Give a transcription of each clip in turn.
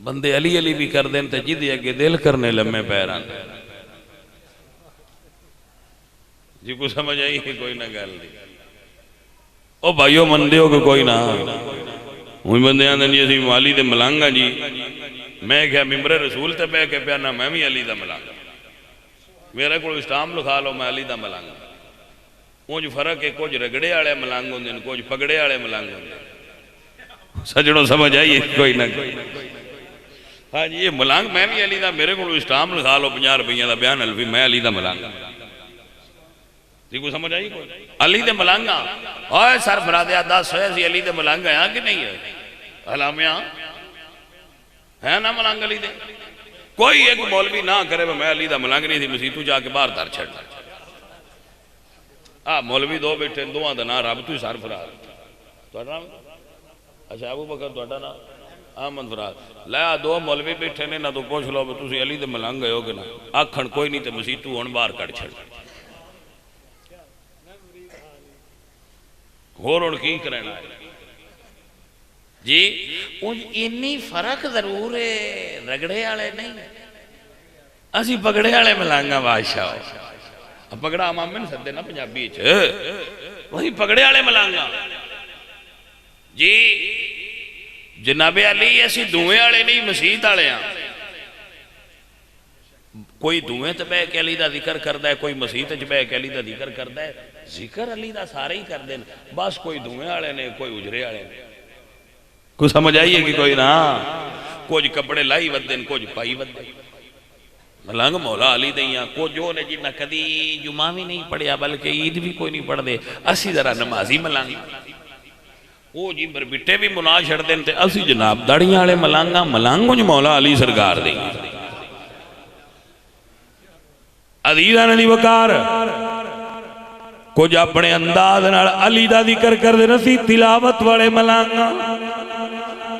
بندے علی علی بھی کر دیں تے جدی اگے دل کرنے لمے پیران جی کو سمجھ آئی ہے کوئی نہ گل نہیں او بھائیو من دیو کہ کوئی نہ ہوئی بندے آندھیں جی اسی والی دے ملانگا جی میں کیا ممبر رسول تے بے کے پیانا میں بھی علی دا ملانگا میرے کو اسلام لکھا لو میں علی دا ملانگا کچھ فرق ہے کچھ رگڑے آڑے ملانگ ہوندے کچھ پگڑے آڑے ملانگ ہوندے سجنوں سمجھ آئیے کوئی نہ ہاں جی یہ ملانگ میں بھی علی دا میرے کو اسلام لکھا لو 50 روپیہ دا بیان الفی میں علی دا ملانگا جی کو سمجھ آئی کوئی علی دے ملانگا اوہ سر برادیہ 10 ہوئے سی علی دے ملانگا یہاں کہ نہیں ہے علامیاں ہے نا ملانگ علی دے کوئی ایک مولوی نہ کرے میں علی دا ملانگ نہیں تھی مسیح جا کے باہر در چھڑ مولوی دو بیٹھے دوہاں دا نا رب تو سر فراد تو نام اچھا ابو بکر تو نا آمد فراد لیا دو مولوی بیٹھے نے نہ تو پوچھ لو تسی علی دے ملانگ گئے ہو کہ نا آکھن کوئی نہیں تے مسیح تو ہن باہر کڑ چھڑ اور کی کرنا ہے جی انی فرق ضرور ہے رگڑے آلے نہیں اسی پگڑے آلے ملانگا بادشاہ پگڑا امامن سدے نا پنجابی وہی پگڑے آلے ملانگا جی جناب علی ایسی دوئے آلے نہیں مسیحت آلے ہیں کوئی دوئے تو بے کہ علی دا ذکر کردہ ہے کوئی مسیحت بے کہ علی دا ذکر کردہ ہے ذکر علی دا سارے ہی کر دیں بس کوئی دوئے آلے نے کوئی اجرے آلے نے کوئی سمجھ آئیے کہ کوئی نا کچھ کپڑے لائی ود دیں کچھ پائی ود دیں ملانگ مولا علی دیاں کو جو نے جنہ کدی جمعہ بھی نہیں پڑھیا بلکہ عید بھی کوئی نہیں پڑھ دے اسی ذرا نمازی ملانگ وہ جی بربٹے بھی منا چھڑ دیں تے اسی جناب دڑیاں آلے ملانگا ملانگوں جو مولا علی سرکار دیں عزیزان علی وقار کچھ اپنے انداز علی دا ذکر کر دے نسی تلاوت والے ملانگا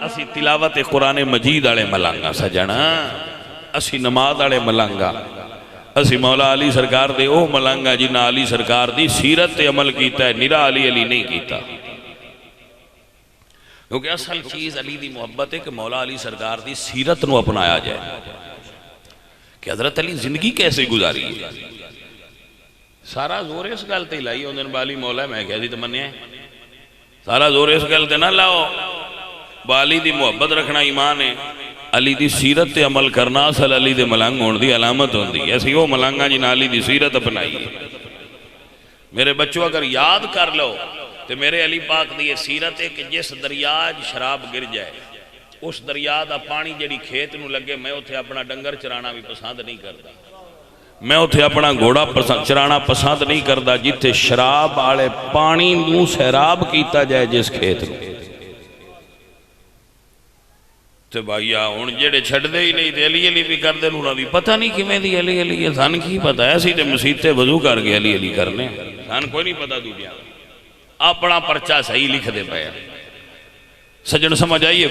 اسی تلاوت قرآن مجید والے ملانگا سجنا اسی نماز والے ملانگا اسی مولا علی سرکار دے او ملانگا جنہ علی سرکار دی سیرت عمل کیتا ہے نرا علی علی نہیں کیتا کیونکہ اصل چیز علی دی محبت ہے کہ مولا علی سرکار دی سیرت نو اپنایا جائے کہ حضرت علی زندگی کیسے گزاری ہے سارا زور اس گلتے لائی ہوندن بالی مولا میں کہہ دی تو منیا ہے سارا زور اس گلتے نہ لاؤ بالی دی محبت رکھنا ایمان ہے علی دی سیرت تے عمل کرنا اصل علی دی ملانگ ہون دی علامت ہون دی ایسی وہ ملانگا جنہ علی دی سیرت اپنائی ہے میرے بچوں اگر یاد کر لو تو میرے علی پاک دی سیرت ہے کہ جس دریاج شراب گر جائے اس دریا دا پانی جڑی کھیت نو لگے میں اتھے اپنا ڈنگر چرانا بھی پسند نہیں کرتا میں اتھے اپنا گھوڑا چرانا پسند نہیں کرتا جتھے شراب آلے پانی نو سیراب کیتا جائے جس کھیت نو تو بھائیا ہون جڑے چھڑ دے ہی نہیں تھے علی علی بھی کر دے نونا بھی پتہ نہیں کمیں دی علی علی یہ سان کی پتہ ہے ایسی تے مسیحتے وضو کر گئے علی علی کرنے سان کوئی نہیں پتہ دنیا اپنا پرچہ صحیح لکھ دے پایا سجن سمجھ آئیے